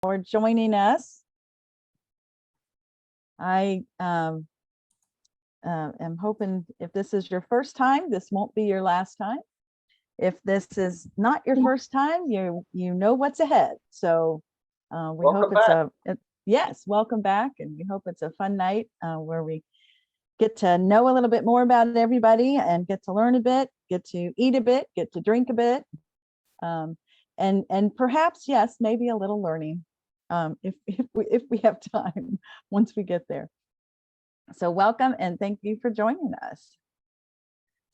for joining us. I am hoping if this is your first time, this won't be your last time. If this is not your first time, you know what's ahead. So we hope it's yes, welcome back, and we hope it's a fun night where we get to know a little bit more about everybody and get to learn a bit, get to eat a bit, get to drink a bit, and perhaps, yes, maybe a little learning if we have time once we get there. So welcome and thank you for joining us.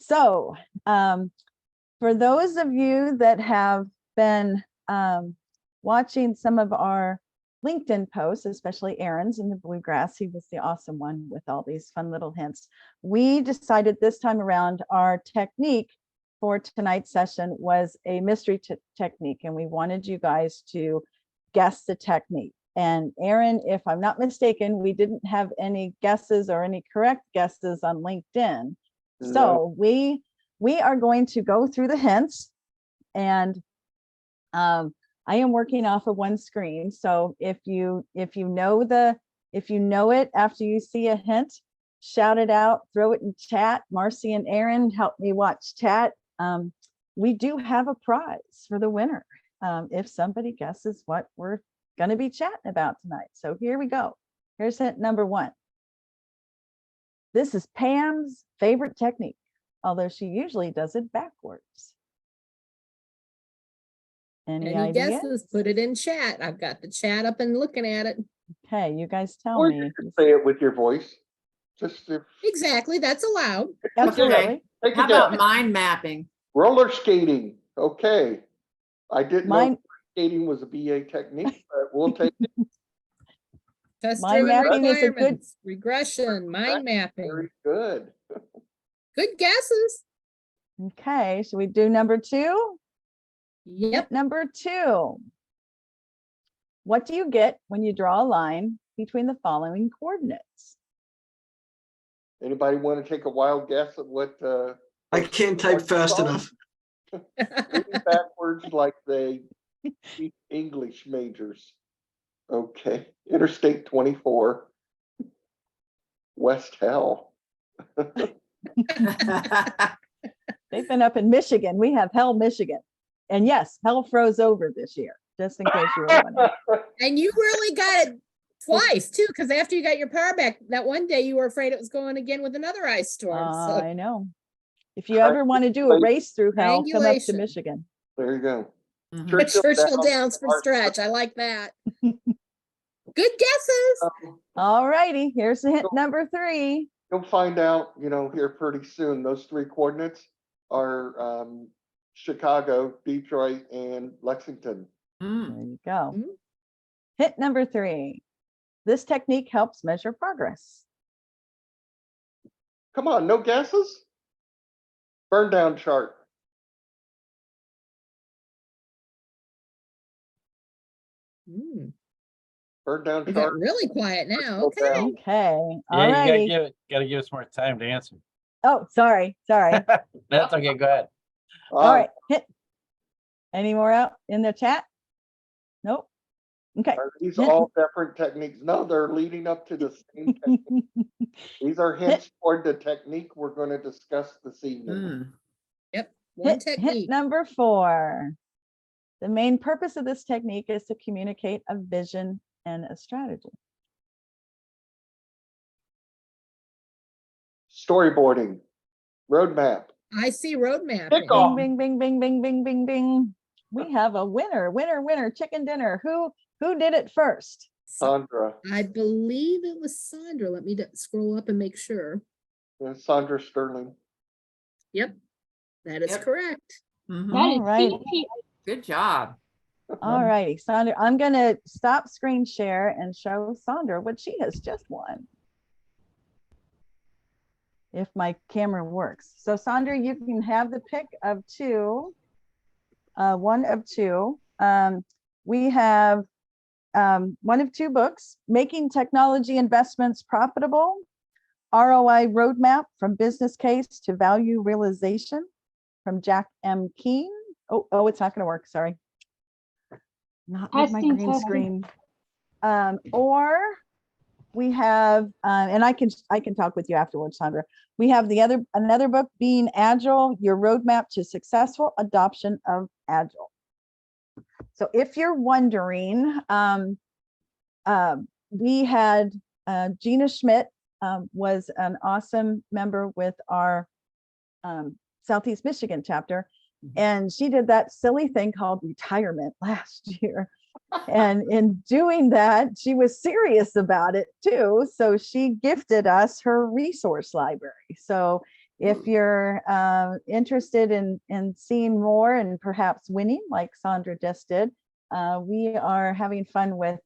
So for those of you that have been watching some of our LinkedIn posts, especially Aaron's in the Bluegrass, he was the awesome one with all these fun little hints. We decided this time around our technique for tonight's session was a mystery technique, and we wanted you guys to guess the technique. And Aaron, if I'm not mistaken, we didn't have any guesses or any correct guesses on LinkedIn. No. So we are going to go through the hints, and I am working off of one screen. So if you know it after you see a hint, shout it out, throw it in chat. Marci and Aaron, help me watch chat. We do have a prize for the winner if somebody guesses what we're going to be chatting about tonight. So here we go. Here's hint number one. This is Pam's favorite technique, although she usually does it backwards. Any ideas? Guesses? Put it in chat. I've got the chat up and looking at it. Okay, you guys tell or me. You can say it with your voice. Just Exactly, that's allowed. Absolutely. Okay. How about mind mapping? Roller skating. Okay. I didn't know skating was a BA technique, but we'll take it. Test-driven mapping is a good requirements, regression, mind mapping. Very good. Good guesses. Okay, should we do number two? Yep. Number two. What do you get when you draw a line between the following coordinates? Anybody want to take a wild guess at what? I can't type fast enough. Backwards like they speak English majors. Okay. Interstate 24. West Hell. They've been up in Michigan. We have Hell, Michigan. And yes, Hell froze over this year, just in case you were wondering. And you really got it twice too, because after you got your power back, that one day you were afraid it was going again with another ice storm. So. I know. If you ever want to do a race through Hell, come up to Michigan. There you go. Churchill Downs for stretch. I like that. Good guesses. All righty. Here's hint number three. You'll find out, here pretty soon. Those three coordinates are Chicago, Detroit, and Lexington. There you go. Hint number three. This technique helps measure progress. Come on, no guesses? Burn down chart. Burn down We chart. got really quiet now. Okay. Okay. All Yeah, righty. you gotta give us more time to answer. Oh, sorry. That's okay. Go ahead. All right. Any more out in the chat? Nope. Okay. Are these all different techniques? No, they're leading up to the same technique. These are hints toward the technique we're going to discuss this evening. Yep. One technique. Hint number four. The main purpose of this technique is to communicate a vision and a strategy. Storyboarding. Roadmap. I see roadmap. Kickoff. Bing, bing, bing, bing, bing, bing, bing. We have a winner, winner, chicken dinner. Who did it first? Sandra. I believe it was Sandra. Let me scroll up and make sure. Sandra Sterling. Yep, that is correct. All right. Good job. All righty, Sandra. I'm going to stop screen share and show Sandra what she has just won. If my camera works. So Sandra, you can have the pick of two. One of two. We have one of two books, Making Technology Investments Profitable, ROI Roadmap from Business Case to Value Realization from Jack M. Keene. Oh, it's not going to work. Sorry. not with my Testing, green testing. screen. Or we have, and I can talk with you afterwards, Sandra. We have another book, Being Agile, Your Roadmap to Successful Adoption of Agile. So if you're wondering, we had Gina Schmidt was an awesome member with our Southeast Michigan chapter. And she did that silly thing called retirement last year. And in doing that, she was serious about it too. So she gifted us her resource library. So if you're interested in seeing more and perhaps winning like Sandra just did, we are having fun with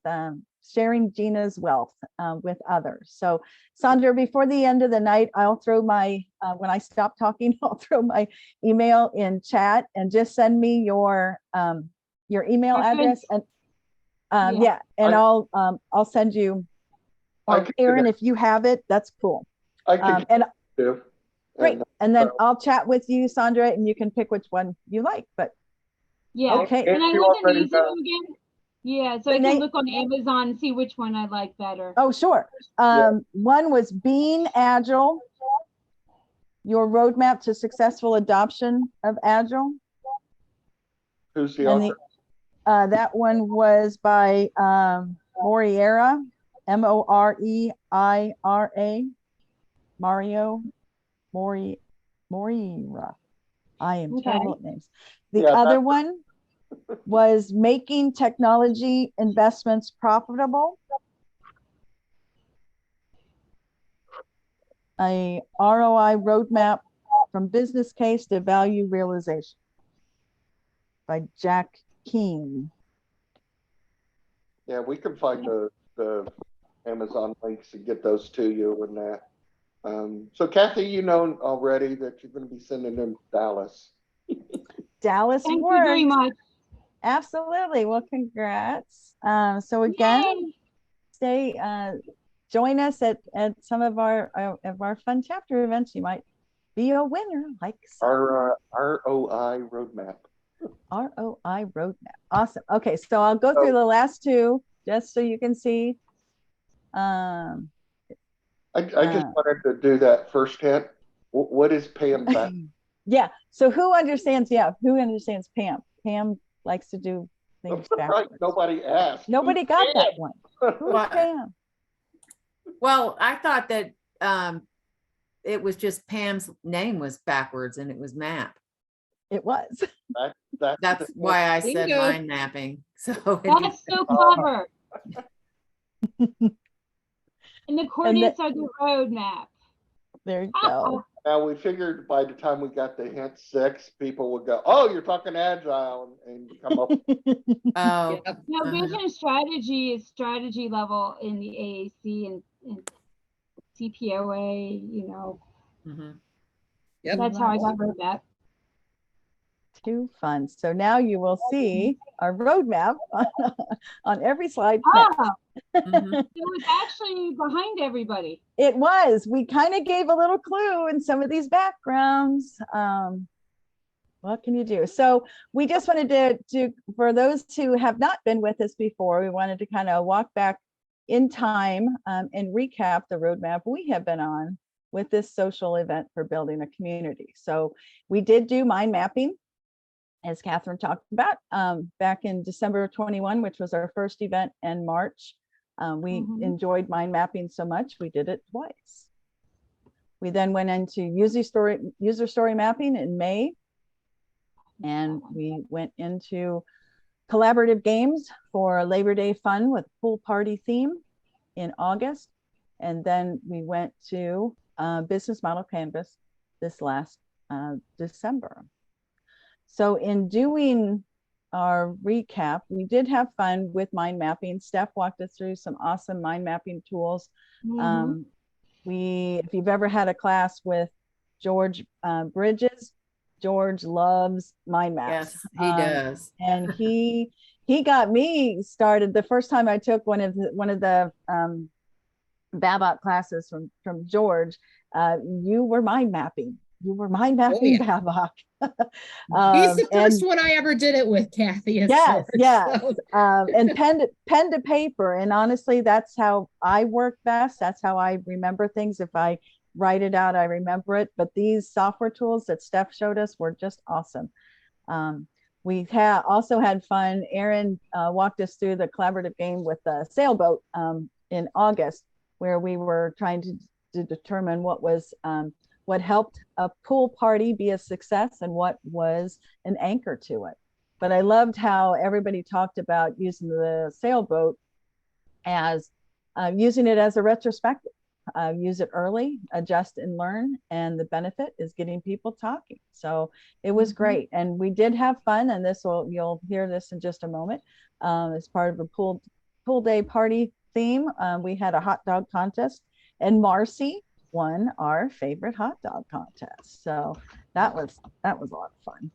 sharing Gina's wealth with others. So Sandra, before the end of the night, I'll throw my, when I stop talking, I'll throw my email in chat and just send me your email address. And yeah, and I'll send you, or Aaron, if you have it, that's cool. I can and do. great. And then I'll chat with you, Sandra, and you can pick which one you like. But Yeah. okay. Can I You look at already these know. again? Yeah, so I can look on Amazon and see which one I like better. Oh, sure. One was Being Agile, Your Roadmap to Successful Adoption of Agile. Who's the And author? that one was by Moriera, Moreira, Mario Moreira. I am terrible at names. The other one was Making Technology Investments Profitable, a ROI roadmap from business case to value realization by Jack King. Yeah, we can find the Amazon links and get those to you and that. So Cathy, you know already that you're going to be sending them to Dallas. Dallas Thank you very much. Absolutely. Well, congrats. So again, join us at some of our fun chapter events. You might be a winner, like Our ROI roadmap. ROI roadmap. Awesome. Okay, so I'll go through the last two just so you can see. I just wanted to do that first hint. What is Pam back? Yeah. So who understands? Yeah. Who understands Pam? Pam likes to do things backwards. Right. Nobody asked. Nobody got that one. Who's What? Pam? Well, I thought that it was just Pam's name was backwards and it was map. It was. That's why I said Bingo. mind mapping. So That's so clever. And the coordinates are the roadmap. There you go. Now we figured by the time we got to hint 6, people would go, "Oh, you're talking agile," and come up. oh, Yep. No, vision strategy is strategy level in the AAC and CPOA, you know. mhm. Yep. That's how I got roadmap. Too fun. So now you will see our roadmap on every slide. Oh, Mhm. it was actually behind everybody. It was. We kind of gave a little clue in some of these backgrounds. What can you do? So we just wanted to, for those who have not been with us before, we wanted to kind of walk back in time and recap the roadmap we have been on with this social event for building a community. So we did do mind mapping, as Catherine talked about, back in December of 21, which was our first event, in March. We enjoyed mind mapping so much, we did it twice. We then went into user story mapping in May, and we went into collaborative games for Labor Day fun with pool party theme in August. And then we went to business model canvas this last December. So in doing our recap, we did have fun with mind mapping. Steph walked us through some awesome mind mapping tools. If you've ever had a class with George Bridges, George loves mind maps. Yes, he does. And he got me started the first time I took one of the Babok classes from George. You were mind mapping you were mind mapping yeah. Babcock. He's the first and one I ever did it with, Kathy. is yes, George, yes. so- And pen to paper. And honestly, that's how I work best. That's how I remember things. If I write it out, I remember it. But these software tools that Steph showed us were just awesome. We also had fun. Aaron walked us through the collaborative game with the sailboat in August, where we were trying to determine what helped a pool party be a success and what was an anchor to it. But I loved how everybody talked about using the sailboat as using it as a retrospective. Use it early, adjust and learn, and the benefit is getting people talking. So it was great, and we did have fun. And you'll hear this in just a moment. As part of a pool day party theme, we had a hot dog contest, and Marci won our favorite hot dog contest. So that was a lot of fun.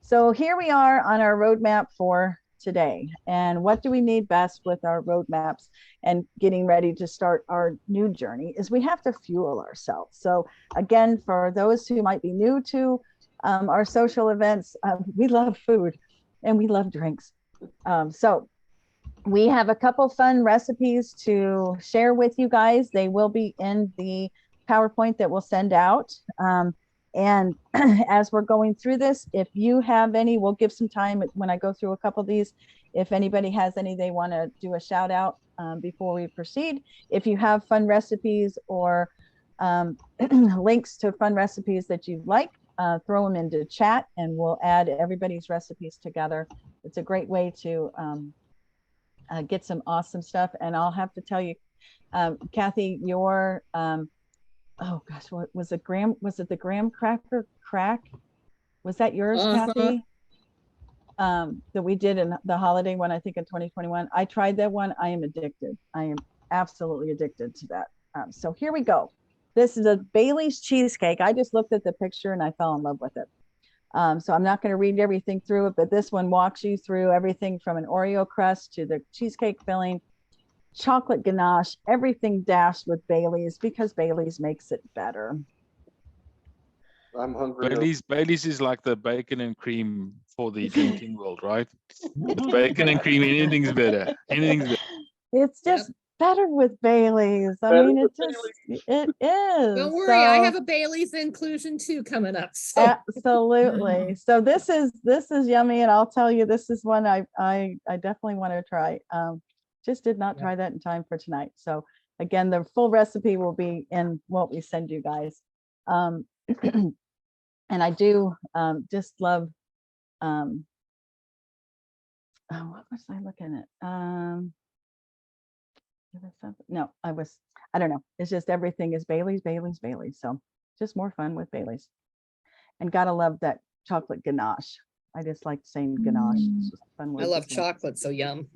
So here we are on our roadmap for today. And what do we need best with our roadmaps and getting ready to start our new journey is we have to fuel ourselves. So again, for those who might be new to our social events, we love food and we love drinks. So we have a couple fun recipes to share with you guys. They will be in the PowerPoint that we'll send out. And as we're going through this, if you have any, we'll give some time when I go through a couple of these. If anybody has any they want to do a shout out before we proceed. If you have fun recipes or links to fun recipes that you'd like, throw them into chat and we'll add everybody's recipes together. It's a great way to get some awesome stuff. And I'll have to tell you, Cathy, your oh gosh, what was it? Was it the graham cracker crack? Was that yours, Cathy? That we did in the holiday one, I think in 2021. I tried that one. I am addicted. I am absolutely addicted to that. So here we go. This is a Bailey's cheesecake. I just looked at the picture and I fell in love with it. So I'm not going to read everything through it, but this one walks you through everything from an Oreo crust to the cheesecake filling, chocolate ganache, everything dashed with Bailey's because Bailey's makes it better. I'm hungry. Bailey's is like the bacon and cream for the drinking world, right? It's bacon and cream, anything's better. Anything's better. It's just better with Bailey's. I Better mean, with it is. Don't worry, I have a Bailey's inclusion too coming up. So. Absolutely. So this is yummy, and I'll tell you, this is one I definitely want to try. Just did not try that in time for tonight. So again, the full recipe will be in what we send you guys. And I do just love, oh, what was I looking at? No, I don't know. It's just everything is Bailey's. So just more fun with Bailey's. And gotta love that chocolate ganache. I just like saying ganache. It's just fun. I love chocolate, so yum.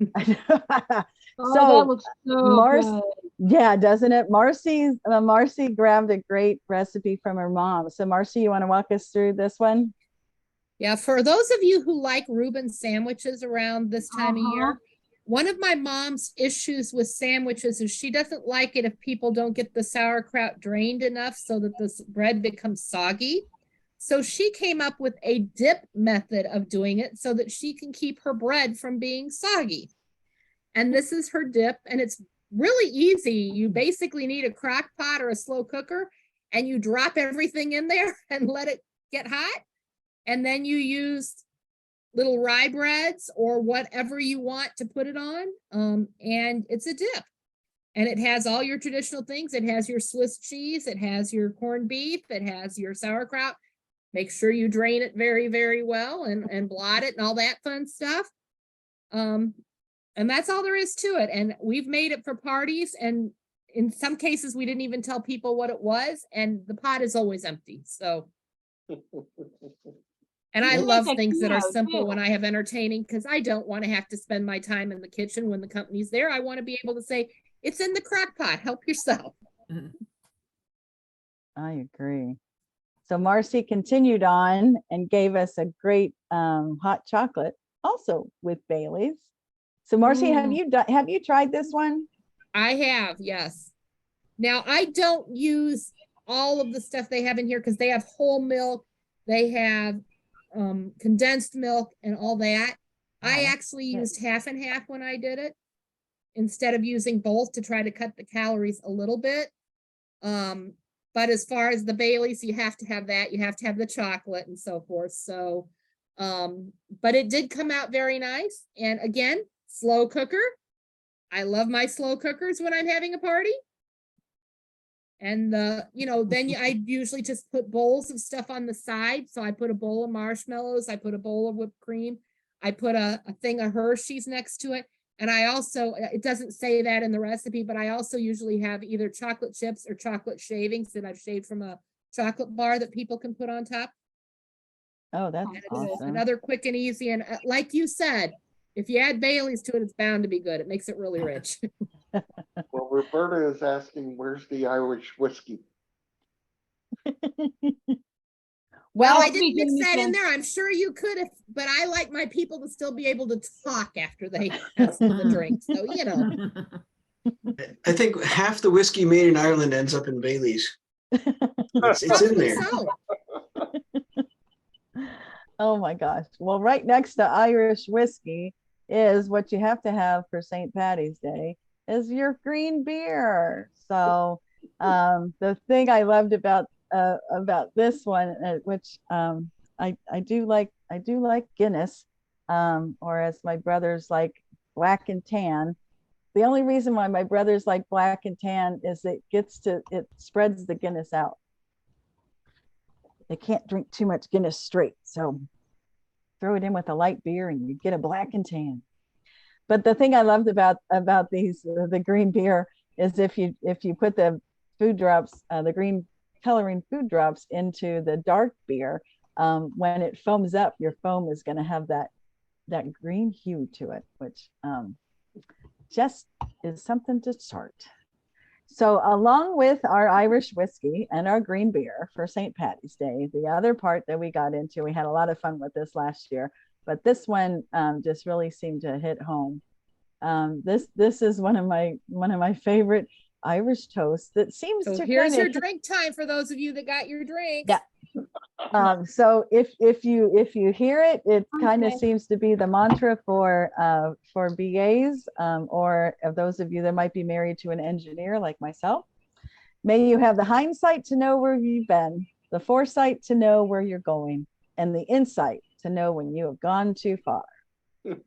Oh, that looks so good. Yeah, doesn't it? Marci grabbed a great recipe from her mom. So Marci, you want to walk us through this one? Yeah, for those of you who like Reuben sandwiches around this time of year, one of my mom's issues with sandwiches is she doesn't like it if people don't get the sauerkraut drained enough so that the bread becomes soggy. So she came up with a dip method of doing it so that she can keep her bread from being soggy. And this is her dip, and it's really easy. You basically need a crock pot or a slow cooker, and you drop everything in there and let it get hot. And then you use little rye breads or whatever you want to put it on. And it's a dip. And it has all your traditional things. It has your Swiss cheese. It has your corned beef. It has your sauerkraut. Make sure you drain it very, very well and blot it and all that fun stuff. And that's all there is to it. And we've made it for parties. And in some cases, we didn't even tell people what it was. And the pot is always empty. So. And I love things that are simple when I have entertaining, because I don't want to have to spend my time in the kitchen when the company's there. I want to be able to say, it's in the crock pot, help yourself. I agree. So Marci continued on and gave us a great hot chocolate, also with Bailey's. So Marci, have you tried this one? I have, yes. Now I don't use all of the stuff they have in here, because they have whole milk, they have condensed milk and all that. I Wow, actually good. used half and half when I did it, instead of using both to try to cut the calories a little bit. But as far as the Baileys, you have to have that, you have to have the chocolate and so forth. So, but it did come out very nice. And again, slow cooker. I love my slow cookers when I'm having a party. And then I usually just put bowls of stuff on the side. So I put a bowl of marshmallows, I put a bowl of whipped cream, I put a thing of Hershey's next to it. And I also, it doesn't say that in the recipe, but I also usually have either chocolate chips or chocolate shavings that I've shaved from a chocolate bar that people can put on top. Oh, that's And it's awesome. another quick and easy. And like you said, if you add Bailey's to it, it's bound to be good. It makes it really rich. Well, Roberta is asking, where's the Irish whiskey? Well, I Well, didn't mix that in Michelle. there. I'm sure you could have, but I like my people to still be able to talk after they have the drink. So, I think half the whiskey made in Ireland ends up in Bailey's. It's in probably there. so. Oh my gosh. Well, right next to Irish whiskey is what you have to have for St. Patty's Day is your green beer. So the thing I loved about this one, which I do like Guinness, or as my brothers like, black and tan. The only reason why my brothers like black and tan is it spreads the Guinness out. They can't drink too much Guinness straight. So throw it in with a light beer and you get a black and tan. But the thing I loved about the green beer is if you put the food drops, the green coloring food drops into the dark beer, when it foams up, your foam is going to have that green hue to it, which just is something to start. So along with our Irish whiskey and our green beer for St. Patty's Day, the other part that we got into, we had a lot of fun with this last year, but this one just really seemed to hit home. This is one of my favorite Irish toasts that seems So to here's your kinda, drink time for those of you that got your drinks. Yeah. So if you hear it, it kind of Okay. seems to be the mantra for BAs, or of those of you that might be married to an engineer like myself. May you have the hindsight to know where you've been, the foresight to know where you're going, and the insight to know when you have gone too far.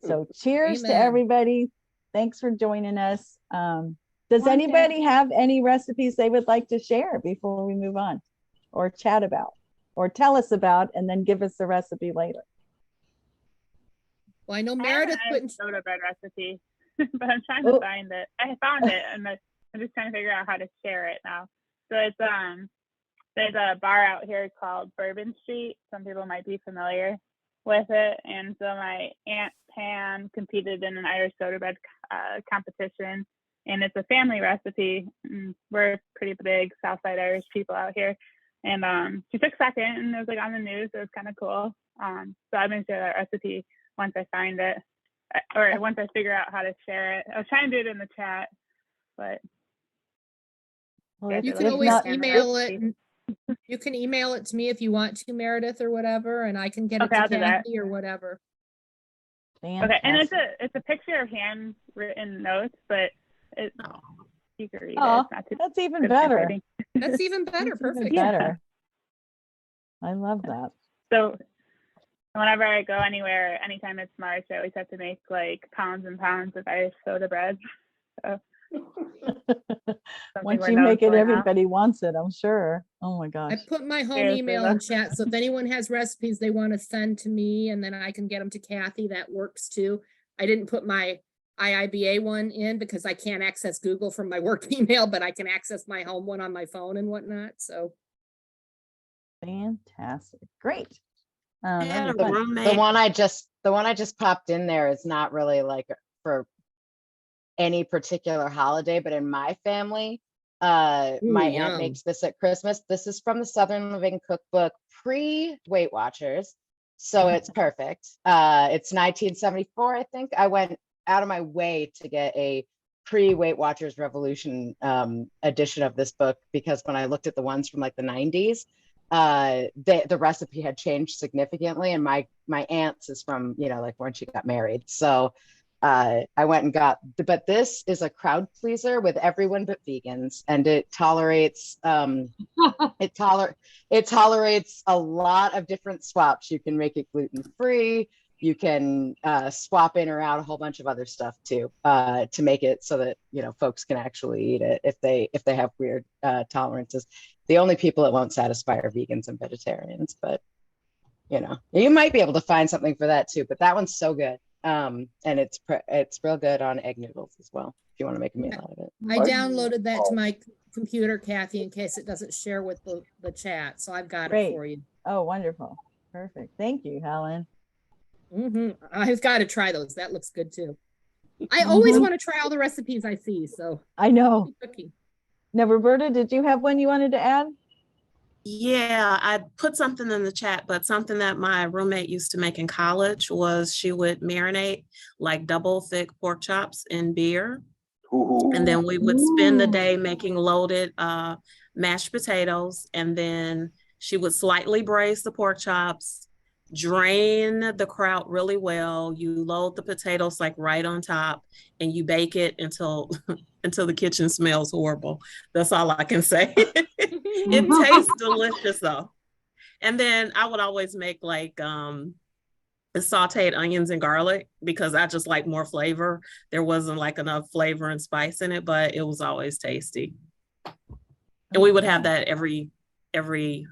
So cheers to Amen. everybody. Thanks for joining us. Does One anybody have any recipes they would like to share before we move on, or chat about, or tell us about, and then give us the recipe later? Well, I know I have Meredith an put Irish soda bread recipe, but I'm trying to Oh. find it. I found it, and I'm just trying to figure out how to share it now. So it's there's a bar out here called Bourbon Street. Some people might be familiar with it, and so my aunt Pam competed in an Irish soda bread competition, and it's a family recipe. We're pretty big Southside Irish people out here, and she took second, and it was like on the news. It was kind of cool. So I'm gonna share that recipe once I find it, or once I figure out how to share it. I was trying to do it in the chat, but Well, Yeah, if, You so can if always not, email it. You can email it to me if you want to, Meredith, or whatever, and I can get it Okay, to I'll do that. Cathy or whatever. okay, and fantastic. it's a picture of handwritten notes, but it you can read it. Oh, It's not too that's even good better. handwriting. That's even better. That's even Perfect. better. I love that. So whenever I go anywhere, anytime it's March, I always have to make like pounds and pounds of Irish soda bread. So Once we're you known make it, for now. everybody wants it, I'm sure. Oh my gosh. I put my home Seriously, email though. in chat, so if anyone has recipes they want to send to me and then I can get them to Cathy, that works too. I didn't put my IIBA one in because I can't access Google from my work email, but I can access my home one on my phone and whatnot, so. Fantastic. Great. I had a Fun. roommate. The one I just popped in there is not really like for any particular holiday, but in my family, my aunt yum. makes this at Christmas. This is from the Southern Living Cookbook pre-Weight Watchers, so it's perfect. It's 1974, I think. I went out of my way to get a pre-Weight Watchers Revolution edition of this book, because when I looked at the ones from like the 90s, the recipe had changed significantly, and my aunt's is from, you know, like when she got married. So I went and got, but this is a crowd pleaser with everyone but vegans, and it tolerates it tolerates a lot of different swaps. You can make it gluten-free. You can swap in or out a whole bunch of other stuff too, to make it so that, you know, folks can actually eat it if they have weird tolerances. The only people it won't satisfy are vegans and vegetarians, but you know, you might be able to find something for that too. But that one's so good, and it's real good on egg noodles as well, if you want to make a meal out of it. I downloaded that to my computer, Kathy, in case it doesn't share with the chat. So I've got Great. it for you. Oh, wonderful. Perfect. Thank you, Helen. I've got to try those. That looks good too. I always want to try all the recipes I see. So I know. cooking. Now, Roberta, did you have one you wanted to add? Yeah, I put something in the chat, but something that my roommate used to make in college was she would marinate like double thick pork chops in beer. And then we would spend the day making loaded mashed potatoes. And then she would slightly braise the pork chops, drain the kraut really well. You load the potatoes like right on top, and you bake it until the kitchen smells horrible. That's all I can say. It tastes delicious though. And then I would always make like sauteed onions and garlic, because I just like more flavor. There wasn't like enough flavor and spice in it, but it was always tasty. And we would have that every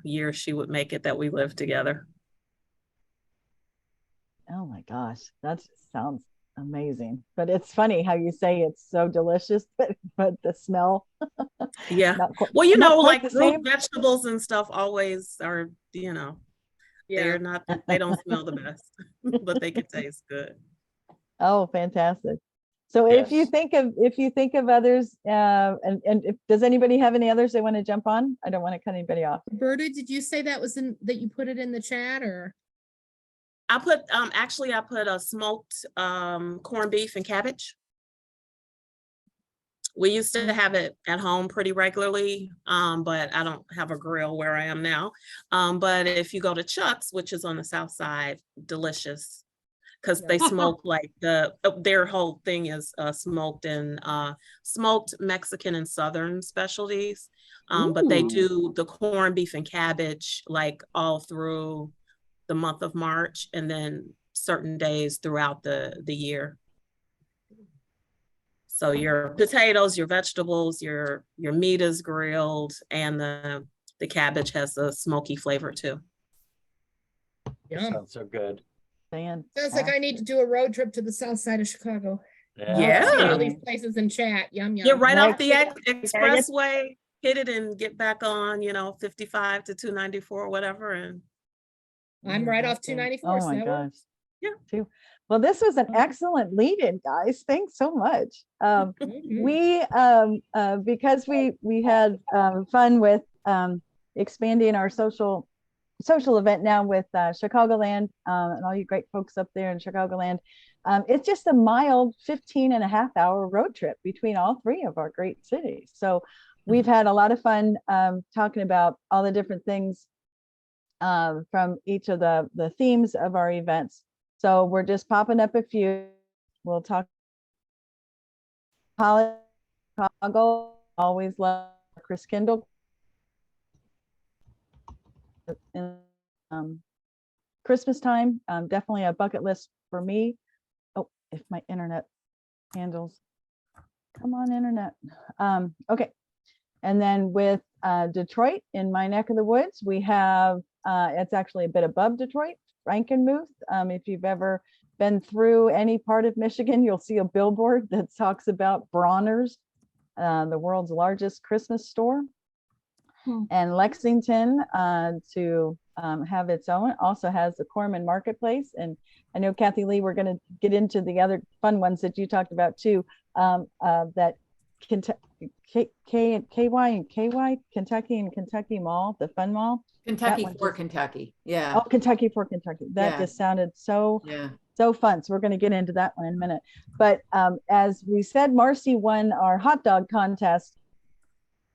year. She would make it that we lived together. Oh my gosh, that sounds amazing. But it's funny how you say it's so delicious, but the smell. Yeah. Well, you know, like root vegetables and stuff always are, you know, they're not, they don't smell the best, but they can taste good. Oh, fantastic. So Yes. if you think of others, and if, does anybody have any others they want to jump on? I don't want to cut anybody off. Roberta, did you say that was that you put it in the chat, or? I put actually I put a smoked corned beef and cabbage. We used to have it at home pretty regularly, but I don't have a grill where I am now. But if you go to Chuck's, which is on the south side, delicious, because they smoke like their whole thing is smoked Mexican and Southern specialties. But they do the corned beef and cabbage like all through the month of March, and then certain days throughout the year. So your potatoes, your vegetables, your meat is grilled, and the cabbage has a smoky flavor too. That sounds so good. Sounds like I need to do a road trip to the south side of Chicago. Yeah. See all these places in chat. Yum yum. Get right off the expressway, hit it, and get back on, 55 to 294 or whatever. And I'm right off 294. Oh my gosh. Yeah. Well, this was an excellent lead-in, guys. Thanks so much. We because we had fun with expanding our social event now with Chicagoland and all you great folks up there in Chicagoland. It's just a mild 15.5-hour road trip between all three of our great cities. So we've had a lot of fun talking about all the different things from each of the themes of our events. So we're just popping up a few. We'll talk Chicago. Always love Chris Kindle. Christmas time, definitely a bucket list for me. Oh, if my internet handles. Come on, internet. Okay. And then with Detroit, in my neck of the woods, we have, it's actually a bit above Detroit, Frankenmuth. If you've ever been through any part of Michigan, you'll see a billboard that talks about Bronner's, the world's largest Christmas store. And Lexington, to have its own, also has the Corman Marketplace. And I know, Kathy Lee, we're going to get into the other fun ones that you talked about too, that KY and KY, Kentucky and Kentucky Mall, the Fun Mall. Kentucky for Kentucky. Yeah. Oh, Kentucky for Kentucky. That just sounded so So fun. So we're going to get into that one in a minute. But as we said, Marci won our hot dog contest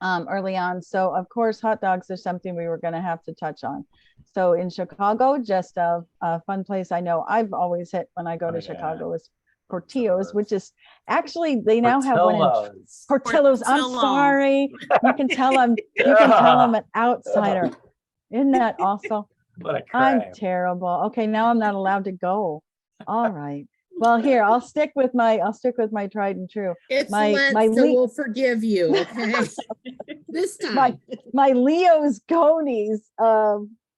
early on. So of course, hot dogs are something we were going to have to touch on. So in Chicago, just a fun place I know I've always hit when I go to Chicago is Portillo's, which is actually, they now have one in Portillo's. I'm sorry. You can tell I'm an outsider. Isn't that awesome? I'm terrible. Okay, now I'm not allowed to go. All right. Well, here, I'll stick with my tried and true. It's my Lent, so we'll forgive you, okay? This time. My Leo's Gonies,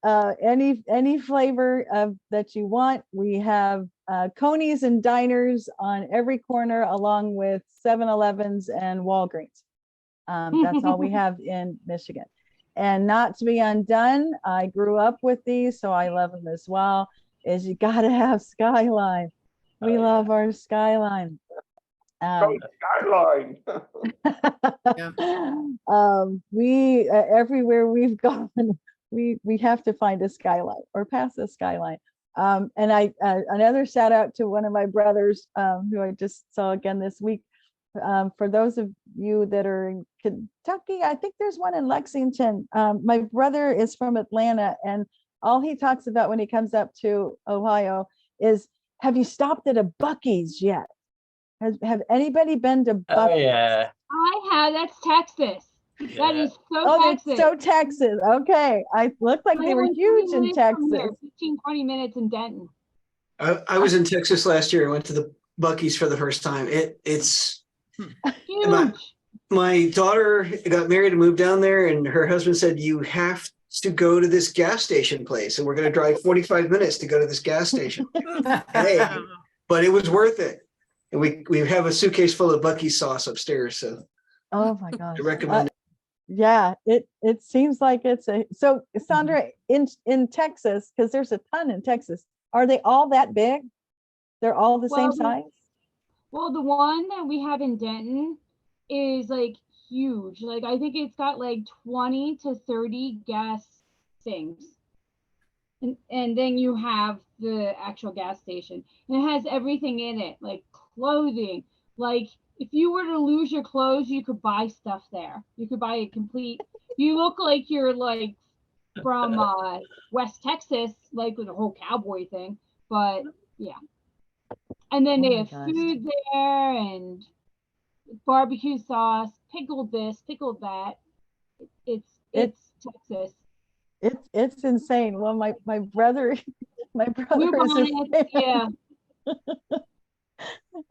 any flavor that you want. We have Coney's and diners on every corner, along with 7-Elevens and Walgreens. That's all we have in Michigan. And not to be undone, I grew up with these, so I love them as well, is you got to have Skyline. We love our Skyline. Skyline. We everywhere we've gone, we have to find a Skyline or pass a Skyline. And I another shout out to one of my brothers who I just saw again this week. For those of you that are in Kentucky, I think there's one in Lexington. My brother is from Atlanta, and all he talks about when he comes up to Ohio is, have you stopped at a Buc-ee's yet? Have anybody been to Buc-ee's? Oh, yeah. I have. That's Texas. That is so Texas. That's so Texas. Okay. I looked like they were huge in Texas. 15-20 minutes in Denton. I was in Texas last year. I went to the Buc-ee's for the first time. It's huge. My daughter got married and moved down there, and her husband said, you have to go to this gas station place, and we're going to drive 45 minutes to go to this gas station. Hey, but it was worth it. And we have a suitcase full of Buc-ee's sauce upstairs. So oh my gosh. I recommend it. Yeah, it seems like it's so Sandra, in Texas, because there's a ton in Texas, are they all that big? They're all the same size? Well, the one that we have in Denton is like huge. Like I think it's got like 20 to 30 gas things. And then you have the actual gas station. And it has everything in it, like clothing. Like if you were to lose your clothes, you could buy stuff there. You could buy a complete, you look like you're like from West Texas, like with the whole cowboy thing. But yeah. And then they have food there and barbecue sauce, pickled this, pickled that. It's Texas. It's insane. Well, my brother is yeah.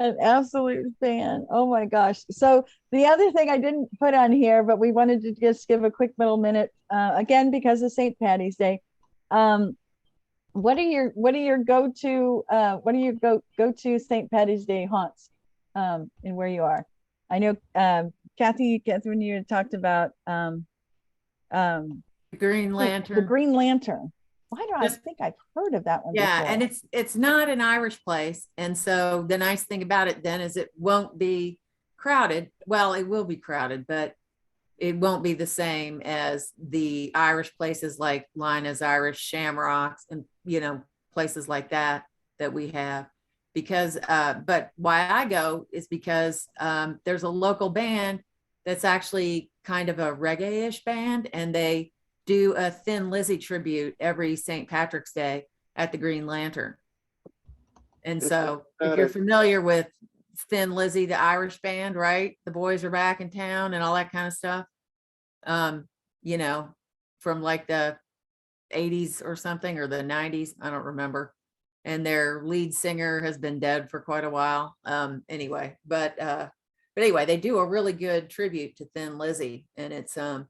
an absolute fan. Oh my gosh. So the other thing I didn't put on here, but we wanted to just give a quick little minute, again, because of St. Patty's Day. What are your go-to St. Patty's Day haunts and where you are? I know Cathy, when you talked about Green Lantern. The Green Lantern. Why do I think I've heard of that one before? And it's not an Irish place. And so the nice thing about it then is it won't be crowded. Well, it will be crowded, but it won't be the same as the Irish places like Lina's Irish Shamrocks and, places like that we have. Because, but why I go is because there's a local band that's actually kind of a reggae-ish band, and they do a Thin Lizzy tribute every St. Patrick's Day at the Green Lantern. And so if you're familiar with Thin Lizzy, the Irish band, right? The boys are back in town and all that kind of stuff. From like the 80s or something, or the 90s, I don't remember. And their lead singer has been dead for quite a while. Anyway, but anyway, they do a really good tribute to Thin Lizzy, and it's a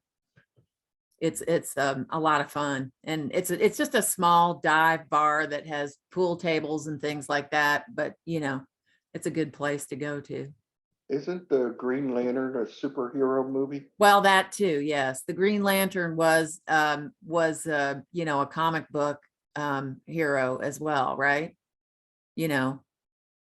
lot of fun. And it's just a small dive bar that has pool tables and things like that. But it's a good place to go to. Isn't the Green Lantern a superhero movie? Well, that too, yes. The Green Lantern was a comic book hero as well, right?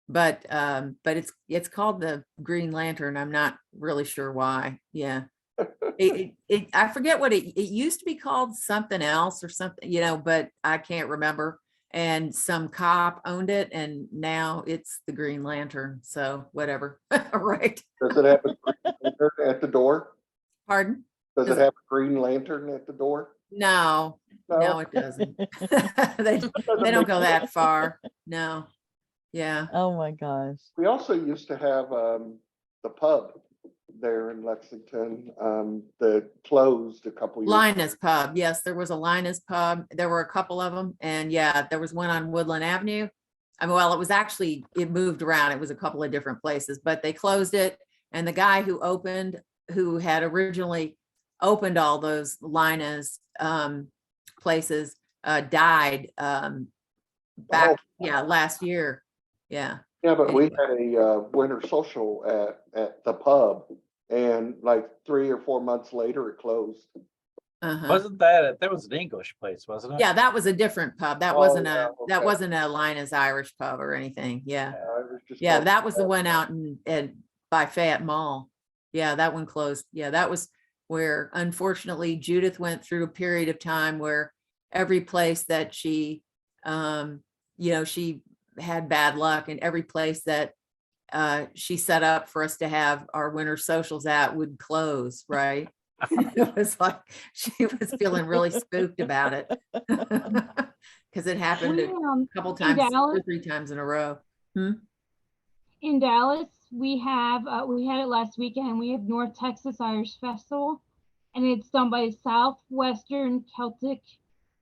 But it's called the Green Lantern. I'm not really sure why. Yeah. I forget what it used to be called, something else or something, but I can't remember. and some cop owned it, and now it's the Green Lantern. So whatever, right? Does it have a green lantern at the door? Pardon? Does it have a green lantern at the door? No, no, it doesn't. They don't go that far. No. Yeah. Oh my gosh. We also used to have the pub there in Lexington that closed a couple years Linus Pub. Yes, there was a Linus Pub. There were a couple of them. And yeah, there was one on Woodland Avenue. I mean, well, it was actually, it moved around. It was a couple of different places, but they closed it. And the guy who had originally opened all those Linus places died back, last year. Yeah. Yeah, but Anyway. we had a winter social at the pub, and like 3 or 4 months later, it closed. Uh-huh. Wasn't that was an English place, wasn't it? Yeah, that was a different pub. That Oh, wasn't yeah, that okay. wasn't a Linus Irish pub or anything. Yeah. It was just Yeah, called that was the pub. one out by Fayette Mall. Yeah, that one closed. Yeah, that was where unfortunately Judith went through a period of time where every place that she she had bad luck, and every place that she set up for us to have our winter socials at would close, right? It was like she was feeling really spooked about it because it happened a couple times, 2 or 3 times in a row. In Dallas, we had it last weekend. We have North Texas Irish Festival, and it's done by Southwestern Celtic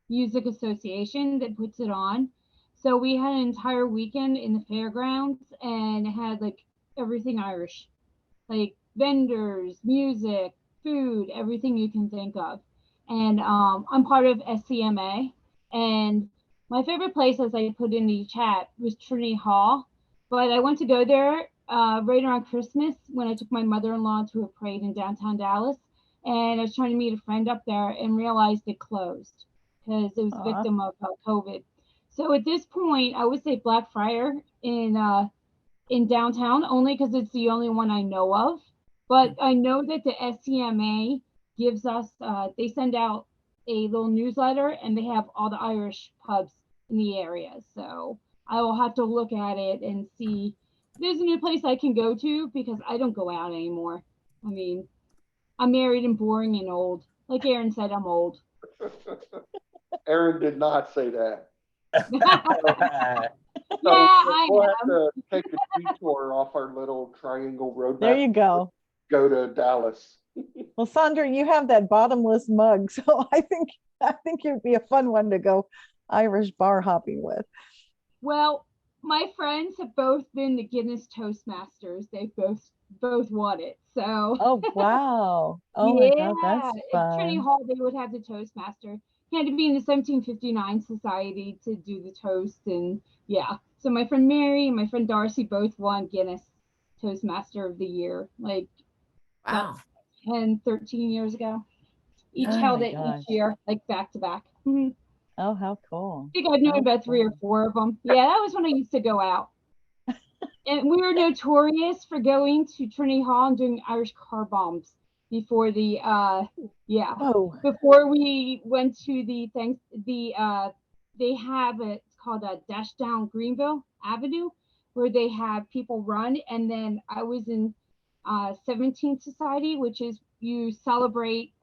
Music Association that puts it on. So we had an entire weekend in the fairgrounds, and it had like everything Irish, like vendors, music, food, everything you can think of. And I'm part of SCMA, and my favorite place, as I put in the chat, was Trinity Hall. But I went to go there right around Christmas when I took my mother-in-law to a parade in downtown Dallas, and I was trying to meet a friend up there and realized it closed because it was a victim of COVID. So at this point, I would say Blackfriar in downtown, only because it's the only one I know of. But I know that the SCMA gives us, they send out a little newsletter, and they have all the Irish pubs in the area. So I will have to look at it and see if there's a new place I can go to, because I don't go out anymore. I mean, I'm married and boring and old. Like Aaron said, I'm old. Aaron did not say that. So yeah, we'll have to take a detour off our little triangle road. There you go. Go to Dallas. Well, Sandra, you have that bottomless mug, so I think it'd be a fun one to go Irish bar hopping with. Well, my friends have both been the Guinness Toastmasters. They've both won it. So. Oh wow! Oh yeah, my God, that's at Trinity fun. Hall they would have the Toastmaster. You had to be in the 1759 society to do the toast, and yeah. So my friend Mary and my friend Darcy both won Guinness Toastmaster of the Year, like Wow. 10, 13 years ago. Each Oh held my it gosh. each year, like back to back. I Oh, how cool! think I've known How about 3 or cool. 4 of them. Yeah, that was when I used to go out. And we were notorious for going to Trinity Hall and doing Irish car bombs before the Oh, before we went to the things. They have it's called a Dash Down Greenville Avenue, where they have people run. And then I was in 17th Society, which is you celebrate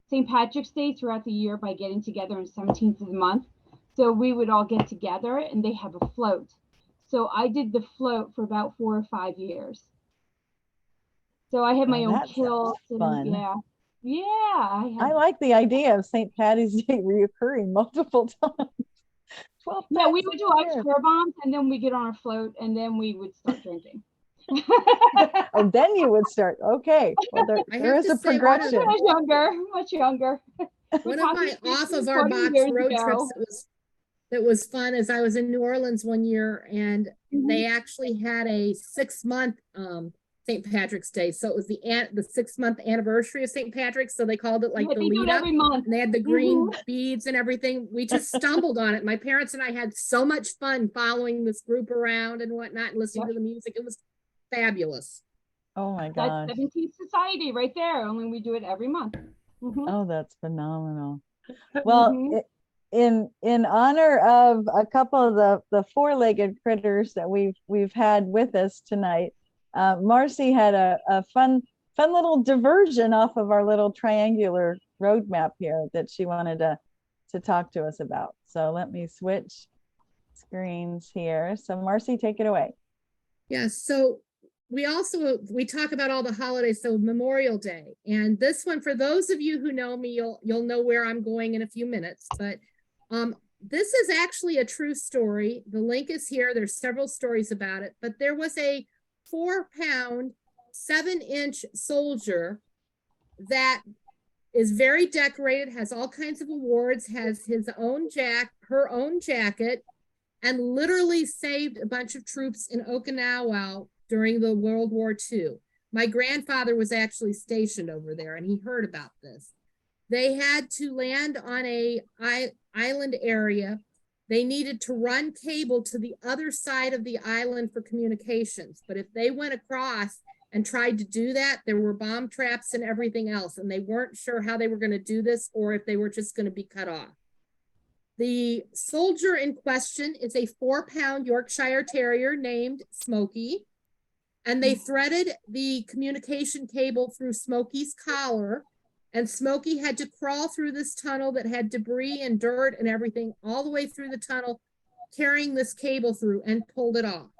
St. Patrick's Day throughout the year by getting together on 17th of the month. So we would all get together, and they have a float. So I did the float for about 4 or 5 years. So I had my oh, own that sounds kilt, and fun. yeah, I like the idea of St. Patty's Day reoccurring multiple times. 12 yeah, we times would a do Irish year. car bombs, and then we get on our float, and then we would start drinking. Oh, then you would start. Okay, well, I there have is to a say, progression. Much younger. One of my Talking off of 15, our 20 box years road ago. trips that was fun is I was in New Orleans one year, and they actually had a 6-month St. Patrick's Day. So it was the 6-month anniversary of St. Patrick's. So they called it like Yeah, the they do lead it up. every month. And they had the green beads and everything. We just stumbled on it. My parents and I had so much fun following this group around and whatnot and listening to the music. It was fabulous. Oh my That's gosh. 17th Society right there. Only we do it every month. Oh, that's phenomenal. Well, in honor of a couple of the four-legged critters that we've had with us tonight, Marci had a fun little diversion off of our little triangular road map here that she wanted to talk to us about. So let me switch screens here. So Marci, take it away. Yes, so we talk about all the holidays, so Memorial Day. And this one, for those of you who know me, you'll know where I'm going in a few minutes. But this is actually a true story. The link is here. There's several stories about it. But there was a 4-pound, 7-inch soldier that is very decorated, has all kinds of awards, has her own jacket, and literally saved a bunch of troops in Okinawa during the World War II. My grandfather was actually stationed over there, and he heard about this. They had to land on a island area. They needed to run cable to the other side of the island for communications. But if they went across and tried to do that, there were bomb traps and everything else, and they weren't sure how they were going to do this or if they were just going to be cut off. The soldier in question is a 4-pound Yorkshire Terrier named Smokey, and they threaded the communication cable through Smokey's collar, and Smokey had to crawl through this tunnel that had debris and dirt and everything all the way through the tunnel, carrying this cable through, and pulled it off.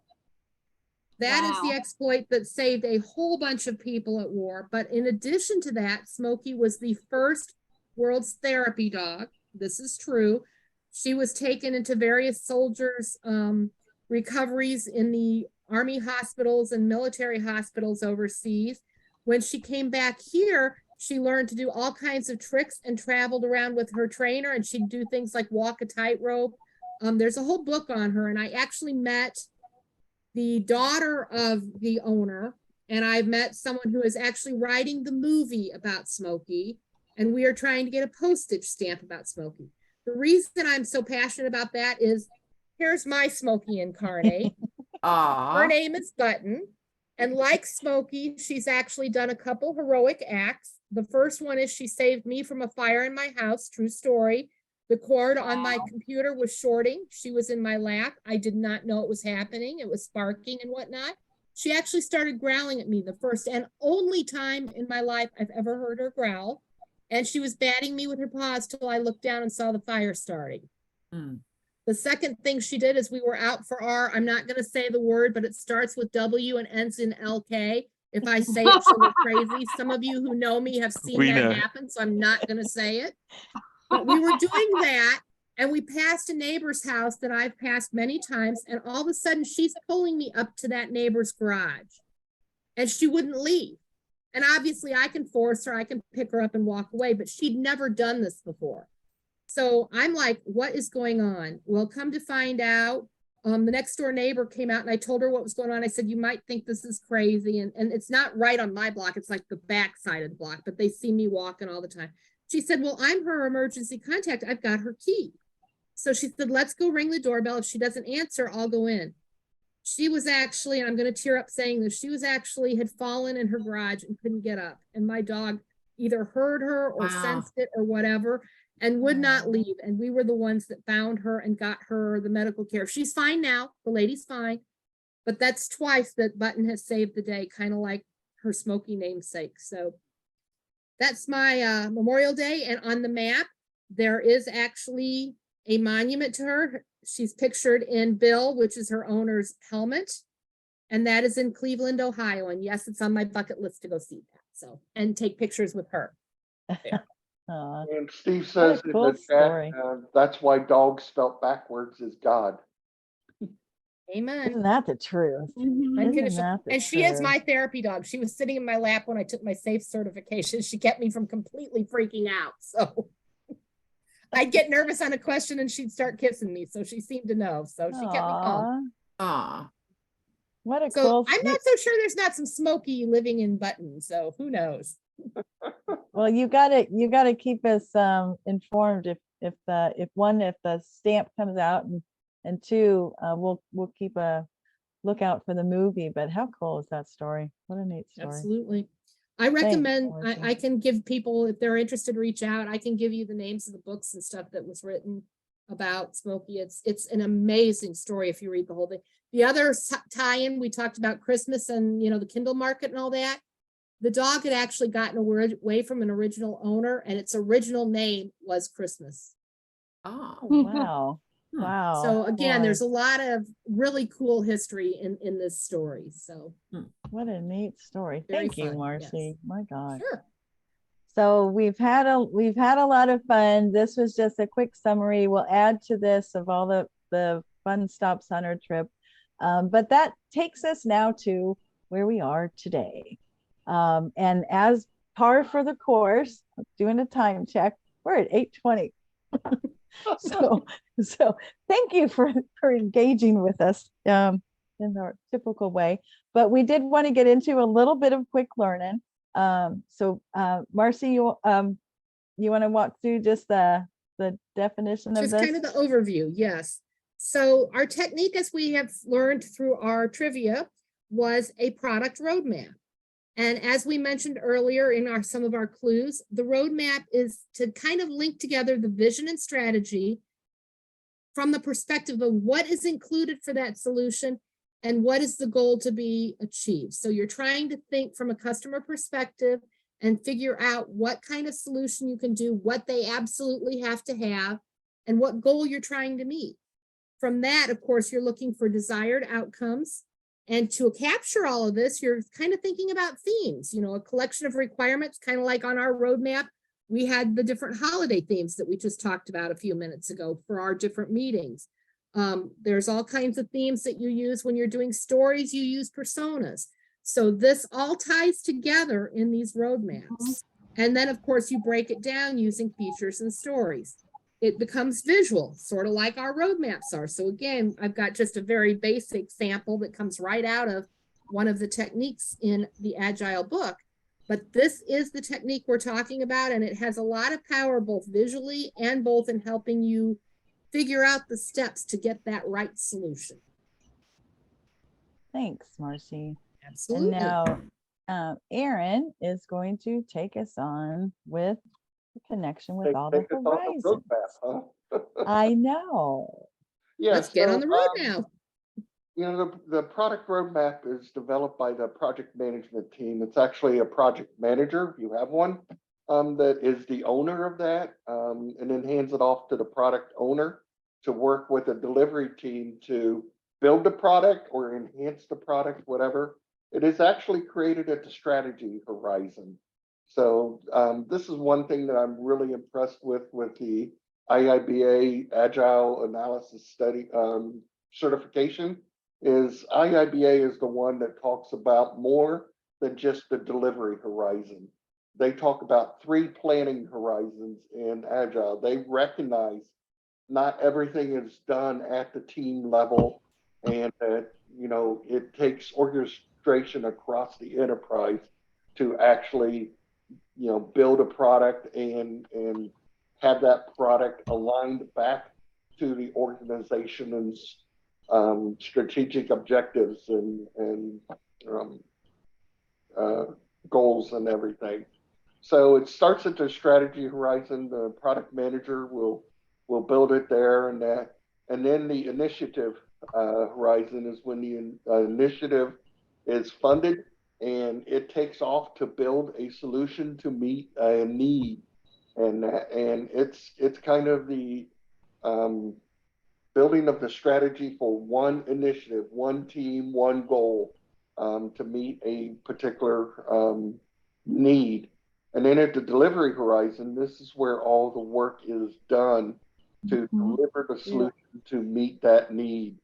That is the exploit that saved a whole bunch of people at war. But in addition to that, Smokey was the first world's therapy dog. This is true. She was taken into various soldiers' recoveries in the army hospitals and military hospitals overseas. When she came back here, she learned to do all kinds of tricks and traveled around with her trainer, and she'd do things like walk a tightrope. There's a whole book on her, and I actually met the daughter of the owner, and I've met someone who is actually writing the movie about Smokey, and we are trying to get a postage stamp about Smokey. The reason I'm so passionate about that is, here's my Smokey incarnate. Her name is Button, and like Smokey, she's actually done a couple heroic acts. The first one is she saved me from a fire in my house, true story. The cord on my computer was shorting. She was in my lap. I did not know it was happening. It was sparking and whatnot. She actually started growling at me, the first and only time in my life I've ever heard her growl. And she was batting me with her paws till I looked down and saw the fire starting. The second thing she did is we were out for I'm not going to say the word, but it starts with W and ends in LK. If I say it, she'll look crazy. Some of you who know me have seen that happen, so I'm not going to say it. But we were doing that, and we passed a neighbor's house that I've passed many times, and all of a sudden she's pulling me up to that neighbor's garage, and she wouldn't leave. And obviously I can force her, I can pick her up and walk away, but she'd never done this before. So I'm like, what is going on? Well, come to find out, the next door neighbor came out and I told her what was going on. I said, you might think this is crazy. And it's not right on my block. It's like the back side of the block, but they see me walking all the time. She said, well, I'm her emergency contact. I've got her key. So she said, let's go ring the doorbell. If she doesn't answer, I'll go in. She was actually, and I'm going to tear up saying this, she was actually had fallen in her garage and couldn't get up. And my dog either heard her or sensed it or whatever and would not leave. And we were the ones that found her and got her the medical care. She's fine now. The lady's fine. But that's twice that Button has saved the day, kind of like her Smokey namesake. So that's my Memorial Day. And on the map, there is actually a monument to her. She's pictured in Bill, which is her owner's helmet. And that is in Cleveland, Ohio. And yes, it's on my bucket list to go see that. So, and take pictures with her. And Steve says in the chat, that's why dog spelled backwards is God. Amen. Isn't that the truth? And she is my therapy dog. She was sitting in my lap when I took my SAFE certification. She kept me from completely freaking out. So I'd get nervous on a question and she'd start kissing me. So she seemed to know. So she kept me calm. What a cool. I'm not so sure there's not some Smokey living in Button. So who knows? Well, you gotta keep us informed if the stamp comes out, and two, we'll keep a lookout for the movie. But how cool is that story? What a neat story. Absolutely. I recommend, I can give people, if they're interested, reach out. I can give you the names of the books and stuff that was written. about Smokey. It's an amazing story if you read the whole thing. The other tie-in, we talked about Christmas and, you know, the Kindle market and all that. The dog had actually gotten away from an original owner, and its original name was Christmas. Oh, Wow. Hmm. Wow. So again, boy, there's a lot of really cool history in this story. So what a neat story. Very Thank you, fun, Marci. yes. My God. sure. So we've had a lot of fun. This was just a quick summary. We'll add to this of all the fun stops on our trip. But that takes us now to where we are today. And as par for the course, doing a time check, we're at 8:20. So thank you for engaging with us in our typical way. But we did want to get into a little bit of quick learning. Marci, you want to walk through just the definition of Just this? kind of the overview, yes. So our technique, as we have learned through our trivia, was a product roadmap. And as we mentioned earlier in some of our clues, the roadmap is to kind of link together the vision and strategy from the perspective of what is included for that solution and what is the goal to be achieved. So you're trying to think from a customer perspective and figure out what kind of solution you can do, what they absolutely have to have, and what goal you're trying to meet. From that, of course, you're looking for desired outcomes. And to capture all of this, you're kind of thinking about themes, you know, a collection of requirements, kind of like on our roadmap. We had the different holiday themes that we just talked about a few minutes ago for our different meetings. There's all kinds of themes that you use when you're doing stories, you use personas. So this all ties together in these roadmaps. And then, of course, you break it down using features and stories. It becomes visual, sort of like our roadmaps are. So again, I've got just a very basic sample that comes right out of one of the techniques in the Agile book. But this is the technique we're talking about, and it has a lot of power both visually and both in helping you figure out the steps to get that right solution. Thanks, Marci. Absolutely. And now Aaron is going to take us on with the connection with all the Take us on the horizons. roadmap, huh? I know. Yeah, Let's get so, on the road now. You know, the product roadmap is developed by the project management team. It's actually a project manager, if you have one, that is the owner of that, and then hands it off to the product owner to work with a delivery team to build the product or enhance the product, whatever. It is actually created at the strategy horizon. So this is one thing that I'm really impressed with the IIBA Agile Analysis Study certification. Is IIBA is the one that talks about more than just the delivery horizon. They talk about 3 planning horizons in Agile. They recognize not everything is done at the team level, and that, you know, it takes orchestration across the enterprise to actually, you know, build a product and have that product aligned back to the organization's strategic objectives and goals and everything. So it starts at the strategy horizon. The product manager will build it there, and then the initiative horizon is when the initiative is funded and it takes off to build a solution to meet a need, and it's kind of the building of the strategy for one initiative, one team, one goal to meet a particular need. And then at the delivery horizon, this is where all the work is done to deliver the solution to meet that need.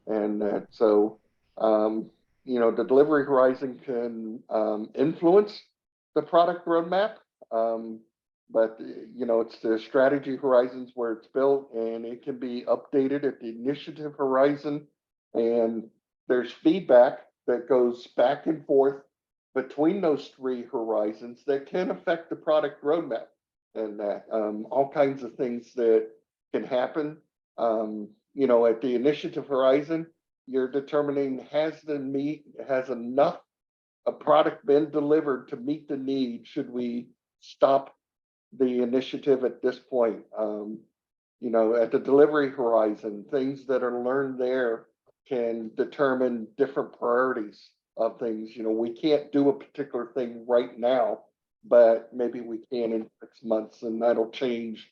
And so, you know, the delivery horizon can influence the product roadmap. But, you know, it's the strategy horizons where it's built, and it can be updated at the initiative horizon. And there's feedback that goes back and forth between those 3 horizons that can affect the product roadmap, and all kinds of things that can happen. You know, at the initiative horizon, you're determining has enough a product been delivered to meet the need? Should we stop the initiative at this point? you know, at the delivery horizon, things that are learned there can determine different priorities of things. You know, we can't do a particular thing right now, but maybe we can in 6 months, and that'll change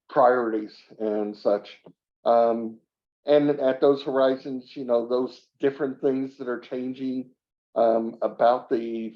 priorities and such. And at those horizons, you know, those different things that are changing about the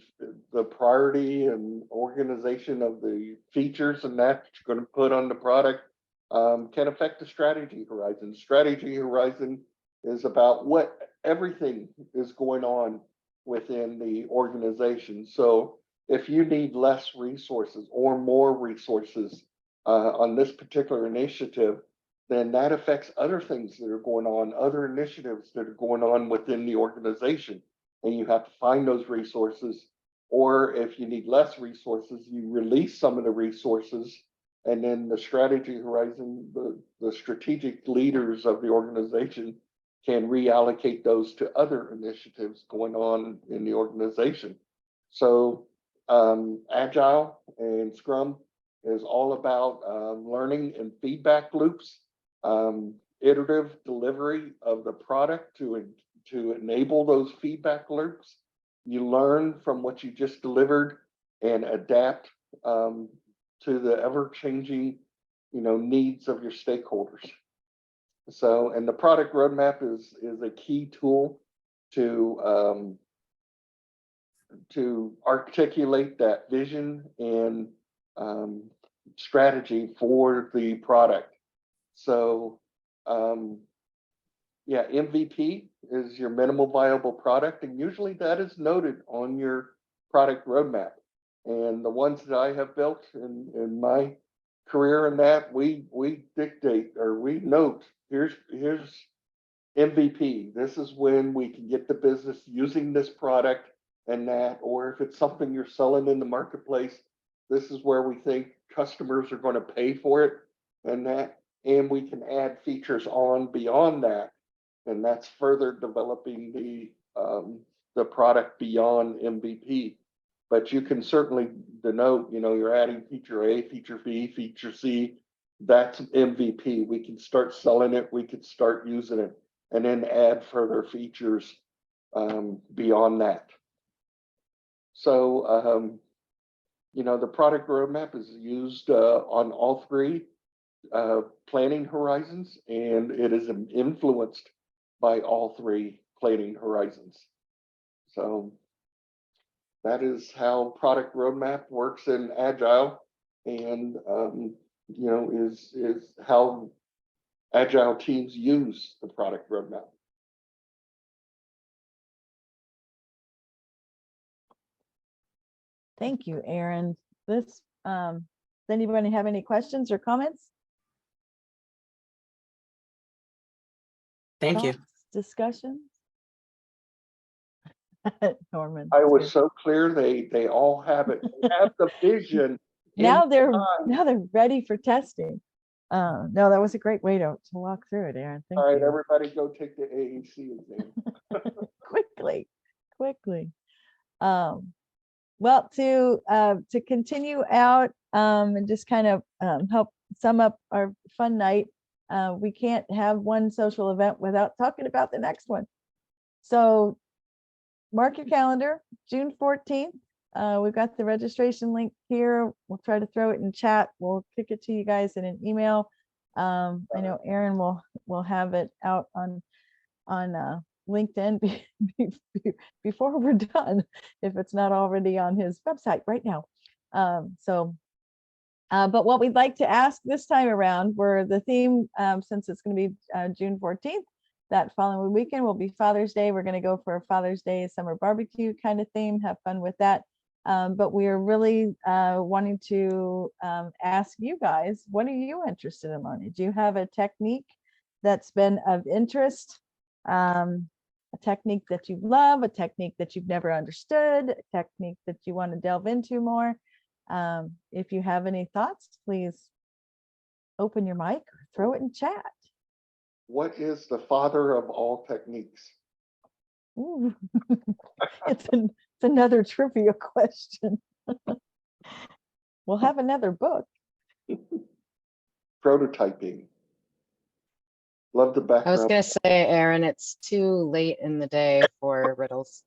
priority and organization of the features and that you're going to put on the product can affect the strategy horizon. Strategy horizon is about what everything is going on within the organization. So if you need less resources or more resources on this particular initiative, then that affects other things that are going on, other initiatives that are going on within the organization. And you have to find those resources. Or if you need less resources, you release some of the resources. And then the strategy horizon, the strategic leaders of the organization can reallocate those to other initiatives going on in the organization. So Agile and Scrum is all about learning and feedback loops, iterative delivery of the product to enable those feedback loops. You learn from what you just delivered and adapt to the ever-changing, you know, needs of your stakeholders. So, and the product roadmap is a key tool to articulate that vision and strategy for the product. So, yeah, MVP is your minimal viable product, and usually that is noted on your product roadmap. And the ones that I have built in my career in that, we dictate or we note, here's MVP. This is when we can get the business using this product and that, or if it's something you're selling in the marketplace, this is where we think customers are going to pay for it and that, and we can add features on beyond that. And that's further developing the product beyond MVP. But you can certainly denote, you know, you're adding feature A, feature B, feature C. That's MVP. We can start selling it. We could start using it, and then add further features beyond that. So, you know, the product roadmap is used on all three planning horizons, and it is influenced by all three planning horizons. So that is how product roadmap works in Agile, and you know, is how Agile teams use the product roadmap. Thank you, Aaron. Does anybody have any questions or comments? Thank you. Thoughts, discussions? Norman. I was so clear. They all have it. They have the vision. Now in they're mind. ready for testing. No, that was a great way to walk through it, Aaron. Thank All right, you. everybody go take the AAC exam. quickly. Well, to continue out and just kind of help sum up our fun night, we can't have one social event without talking about the next one. So mark your calendar, June 14th. We've got the registration link here. We'll try to throw it in chat. We'll kick it to you guys in an email. I know Aaron will have it out on LinkedIn before we're done, if it's not already on his website right now. But what we'd like to ask this time around, where the theme, since it's going to be June 14th, that following weekend will be Father's Day. We're going to go for a Father's Day summer barbecue kind of theme, have fun with that. But we are really wanting to ask you guys, what are you interested in learning? Do you have a technique that's been of interest? A technique that you love, a technique that you've never understood, a technique that you want to delve into more. If you have any thoughts, please open your mic or throw it in chat. What is the father of all techniques? Ooh. It's another trivia question. we'll have another book. Prototyping. Love the I was background. gonna say, Aaron, it's too late in the day for riddles.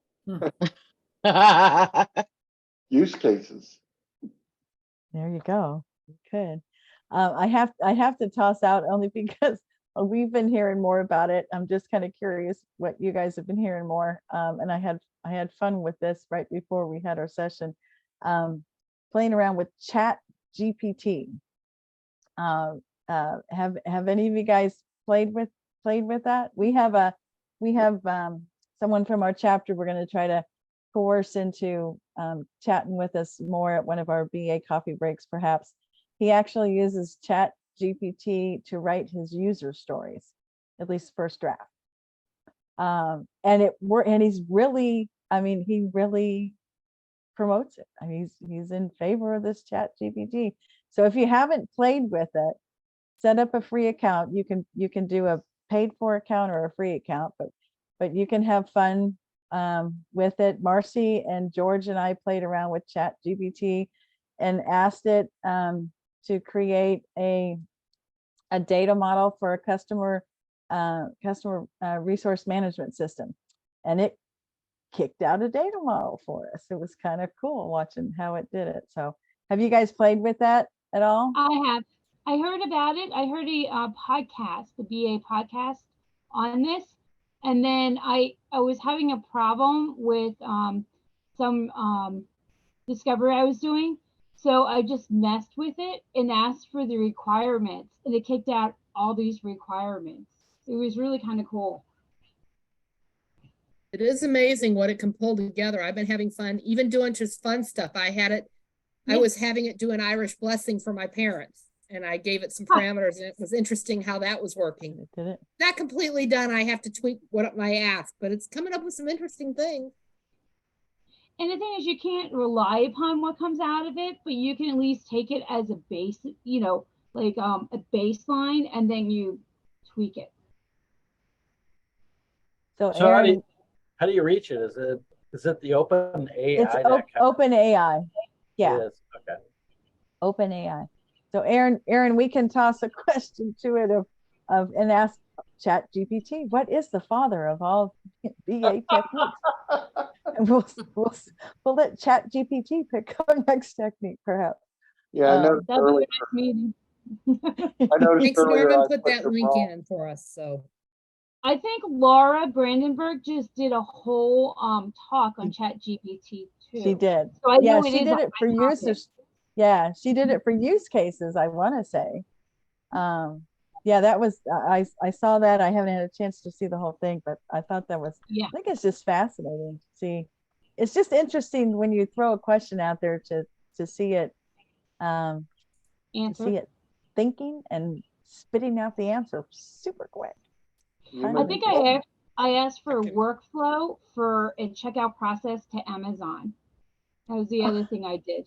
Use cases. There you go. Good. I have to toss out only because we've been hearing more about it. I'm just kind of curious what you guys have been hearing more. And I had fun with this right before we had our session, playing around with Chat GPT. Have any of you guys played with that? We have someone from our chapter we're going to try to coerce into chatting with us more at one of our BA coffee breaks, perhaps. He actually uses Chat GPT to write his user stories, at least first draft. And he's really, I mean, he really promotes it. I mean, he's in favor of this Chat GPT. So if you haven't played with it, set up a free account. You can do a paid for account or a free account, but you can have fun with it. Marci and George and I played around with Chat GPT and asked it to create a data model for a customer resource management system, and it kicked out a data model for us. It was kind of cool watching how it did it. So have you guys played with that at all? I have. I heard about it. I heard a podcast, the BA podcast on this. And then I was having a problem with some discovery I was doing. So I just messed with it and asked for the requirements, and it kicked out all these requirements. It was really kind of cool. It is amazing what it can pull together. I've been having fun, even doing just fun stuff. I was having it do an Irish blessing for my parents, and I gave it some parameters, and it was interesting how that was working. Did it? Not completely done. I have to tweak what I asked, but it's coming up with some interesting things. And the thing is, you can't rely upon what comes out of it, but you can at least take it as a base, like a baseline, and then you tweak it. So So Aaron, how do you reach it? Is it the open AI? it's open AI. Yeah. It is. Okay. Open AI. So Aaron, we can toss a question to it and ask Chat GPT, what is the father of all BA techniques? And we'll let Chat GPT pick our next technique, perhaps. Yeah, I noticed That'll be earlier. the next meeting. I noticed Thanks, earlier Norman, I put that the link wrong- in for us. So I think Laura Brandenburg just did a whole talk on Chat GPT too. She did. So I know she it is did on it for my topic. users. Yeah, she did it for use cases, I want to say. Yeah, that was, I saw that. I haven't had a chance to see the whole thing, but I thought that was, Yeah. I think it's just fascinating to see. It's just interesting when you throw a question out there to see it, Answer. see it thinking and spitting out the answer super quick. I think I asked for a workflow for a checkout process to Amazon. That was the other thing I did.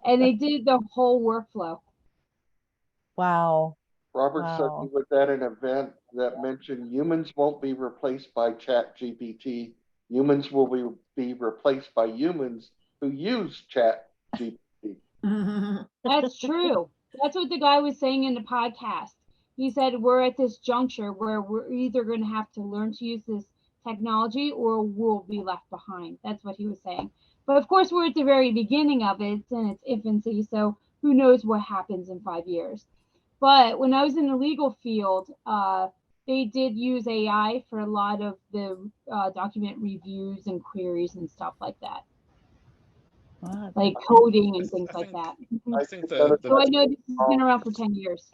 And they did the whole workflow. Wow. Robert said Wow. he was at an event that mentioned humans won't be replaced by Chat GPT. Humans will be replaced by humans who use Chat GPT. That's true. That's what the guy was saying in the podcast. He said, we're at this juncture where we're either going to have to learn to use this technology or we'll be left behind. That's what he was saying. But of course, we're at the very beginning of it. It's in its infancy. So who knows what happens in 5 years. But when I was in the legal field, they did use AI for a lot of the document reviews and queries and stuff like that. Wow. Like coding and things like that. I think So I know this has been around for 10 years.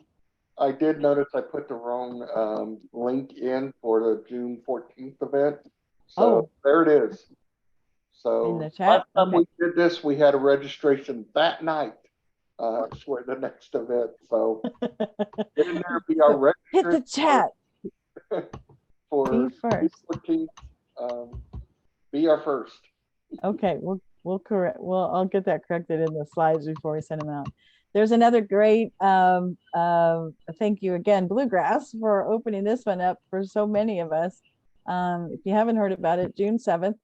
I did notice I put the wrong link in for the June 14th event. So there it is. So In the chat? last time Okay. we did this, we had a registration that night for the next event. So get in there, be our Hit the chat. for Be first. 14th. Be our first. Okay, we'll correct. Well, I'll get that corrected in the slides before we send them out. There's another great thank you again, Bluegrass, for opening this one up for so many of us. If you haven't heard about it, June 7th,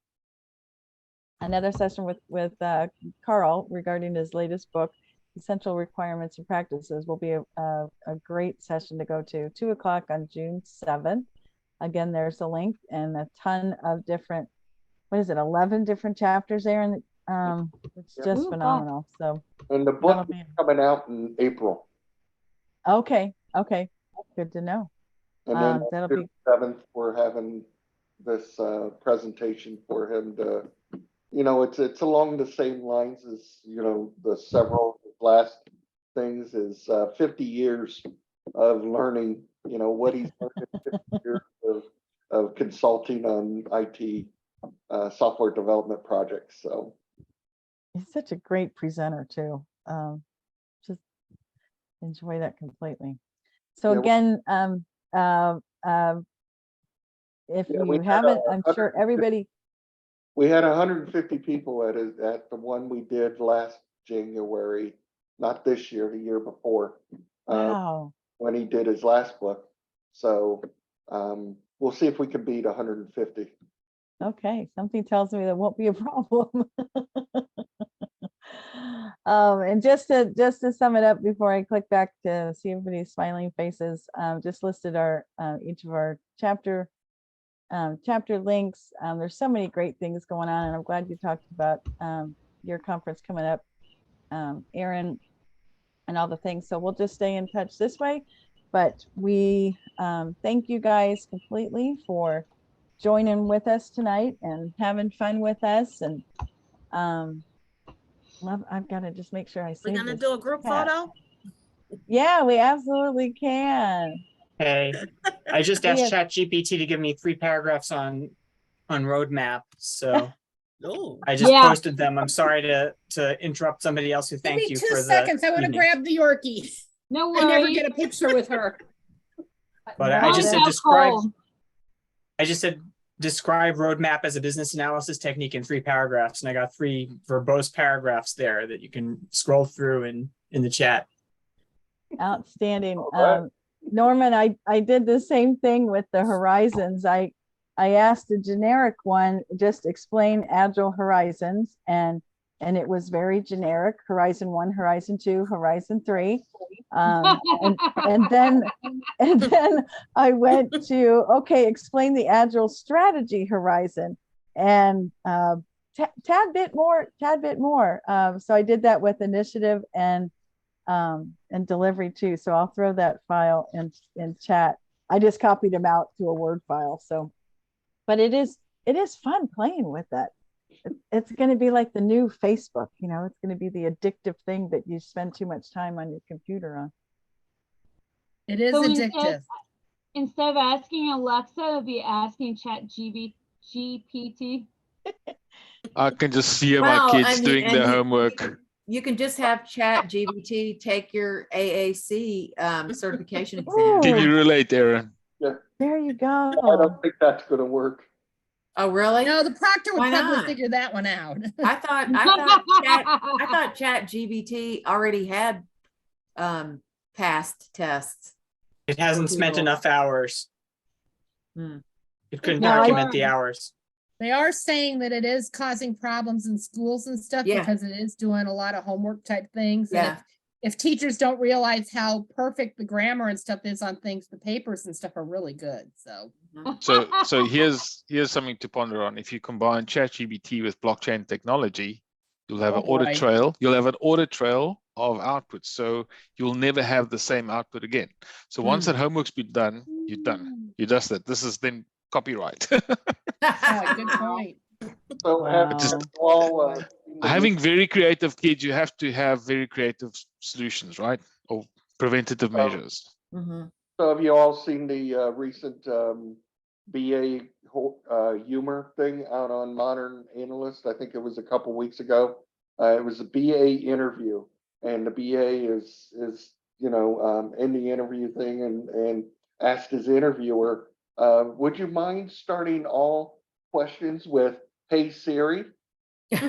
another session with Carl regarding his latest book. essential requirements and practices will be a great session to go to. 2 o'clock on June 7th. Again, there's a link and a ton of different, 11 different chapters there, and it's just phenomenal. So, and the book is coming out in April. Okay, good to know. And then that'll June be 7th, we're having this presentation for him to, it's along the same lines as, the several last things is 50 years of learning, what he's learned in 50 years of consulting on IT software development projects. So he's such a great presenter too. Just enjoy that completely. So again, if you haven't, I'm sure everybody. We had 150 people at the one we did last January, not this year, the year before. Wow. When he did his last book. So we'll see if we can beat 150. Okay, something tells me that won't be a problem. And just to sum it up before I click back to see everybody's smiling faces, just listed our each of our chapter links. There's so many great things going on, and I'm glad you talked about your conference coming up, Aaron, and all the things. So we'll just stay in touch this way. But we thank you guys completely for joining with us tonight and having fun with us. And I've got to just make sure I say We're gonna do a group photo. Yeah, we absolutely can. Hey, I just asked ChatGPT to give me 3 paragraphs on roadmap, so I just posted them. I'm sorry to interrupt somebody else who thanked you for the 2 seconds. I would have grabbed the Yorkie. No I never worries. get a picture with her. But I just said describe. I just said describe roadmap as a business analysis technique in 3 paragraphs, and I got 3 verbose paragraphs there that you can scroll through in the chat. Outstanding. Norman, I did the same thing with the horizons. I asked a generic one, just explain Agile horizons, and it was very generic: Horizon 1, Horizon 2, Horizon 3. And then I went to, okay, explain the Agile strategy horizon, and tad bit more. So I did that with initiative and delivery too. So I'll throw that file in chat. I just copied them out to a Word file. So, but it is fun playing with that. It's going to be like the new Facebook, it's going to be the addictive thing that you spend too much time on your computer on. It is So addictive. Instead of asking Alexa, it'll be asking GPT. I can just see my kids doing their homework. You can just have ChatGPT take your AAC certification exam. Can you relate, Aaron? Yeah. There you go. I don't think that's going to work. Oh, really? No, the proctor would Why probably not? figure that one out. I thought ChatGPT already had past tests. It hasn't spent enough hours. It couldn't No, document the hours. They are saying that it is causing problems in schools and stuff because it is doing a lot of homework type things. Yeah. And if teachers don't realize how perfect the grammar and stuff is on things, the papers and stuff are really good. So here's something to ponder on. If you combine ChatGPT with blockchain technology, you'll have an audit trail. You'll have an audit trail of outputs. So you'll never have the same output again. So once that homework's been done, you're done. You just that. This is then copyright. Good point. So having very creative kids, you have to have very creative solutions, right? Or preventative measures. So have you all seen the recent BA humor thing out on Modern Analyst? I think it was a couple weeks ago. It was a BA interview, and the BA is in the interview thing and asked his interviewer, would you mind starting all questions with "Hey Siri"? Oh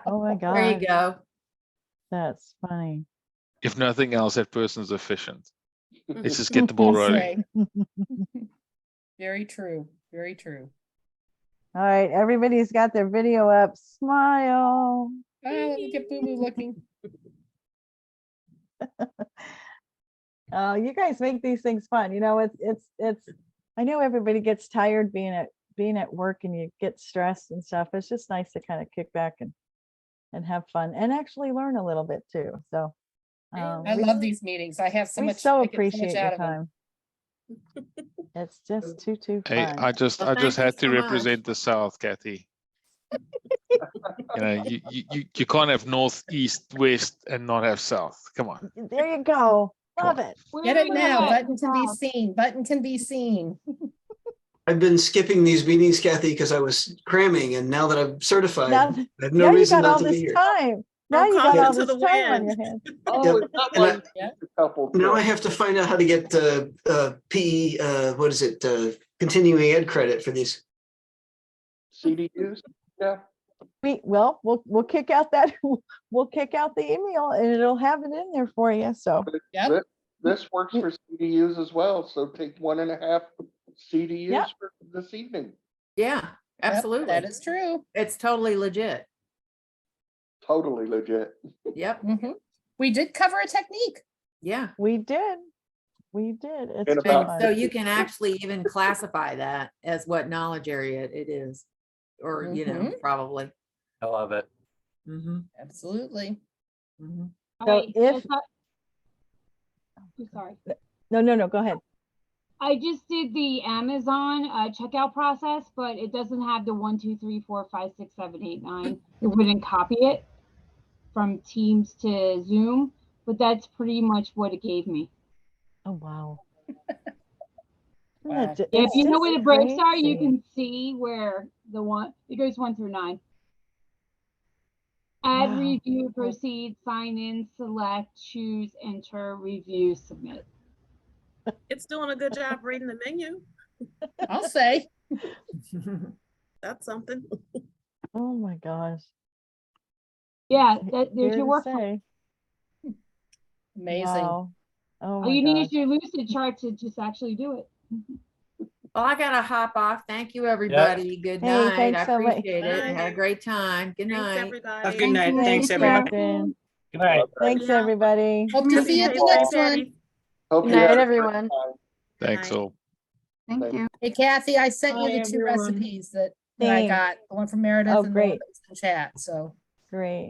my God. There you go. That's funny. If nothing else, that person's efficient. Let's just get the ball rolling. Very true. Very true. All right, everybody's got their video up. Smile. Let me get Boo Boo looking. You guys make these things fun. You know, it's, I know everybody gets tired being at work and you get stressed and stuff. It's just nice to kind of kick back and have fun and actually learn a little bit too. So I we- love these meetings. I have so we much. so I get so much appreciate out your of them. time. It's just too Hey, fun. I just Well, thank you had to so much. represent the South, Kathy. You know, you can't have north, east, west, and not have south. Come on. There you go. Love it. Get it We're now. at Button can be seen. Button can be seen. I've been skipping these meetings, Kathy, because I was cramming, and now that I'm certified, Now, I have no now you reason got all not to be this here. time. Now you got caution all to this the time on wind. your hands. Oh, Yep. it's not And like Yeah. a couple. Now I trips. have to find out how to get PE, what is it, continuing ed credit for these. CDUs. Yeah. We'll kick out that we'll kick out the email and it'll have it in there for you. So Yep. This works for CDUs as well. So take 1.5 CDUs Yeah. for this evening. Yeah, Yep, absolutely. that is true. It's totally legit. Totally legit. Yep. Mhm. We did cover a technique. Yeah. we did. It's And been about- fun. So you can actually even classify that as what knowledge area it is, or, you know, probably. I love it. Mm-hmm. Absolutely. Mm-hmm. All So right, if- I'm sorry. No, go ahead. I just did the Amazon checkout process, but it doesn't have the 1, 2, 3, 4, 5, 6, 7, 8, 9. It wouldn't copy it from Teams to Zoom, but that's pretty much what it gave me. Oh wow. Wow. Isn't it- If it's you know just where the breaks are, you crazy. can see where it goes 1 through 9. Add, Wow. review, proceed, sign in, select, choose, enter, review, submit. It's doing a good job reading the menu. I'll say. That's something. Oh my gosh. Yeah, there's Here your to work. say. Amazing. Wow. Oh All my you need gosh. is your lucid chart to just actually do it. Well, I gotta hop off. Thank you, everybody. Good Hey, night. thanks I so much. appreciate it. Bye. Had a great time. Good Thanks, night. everybody. Have a good night. Thanks, Thanks, everybody. Catherine. Good night. Thanks, Yeah. everybody. Hope to see you at the next one. Hope Good you night, had a great everyone. time. Thanks Night. all. Thank you. Hey, Kathy, I sent you Bye, the 2 everyone. recipes that I Thanks. got. The one from Meredith Oh, and the one great. that was in chat. So Great.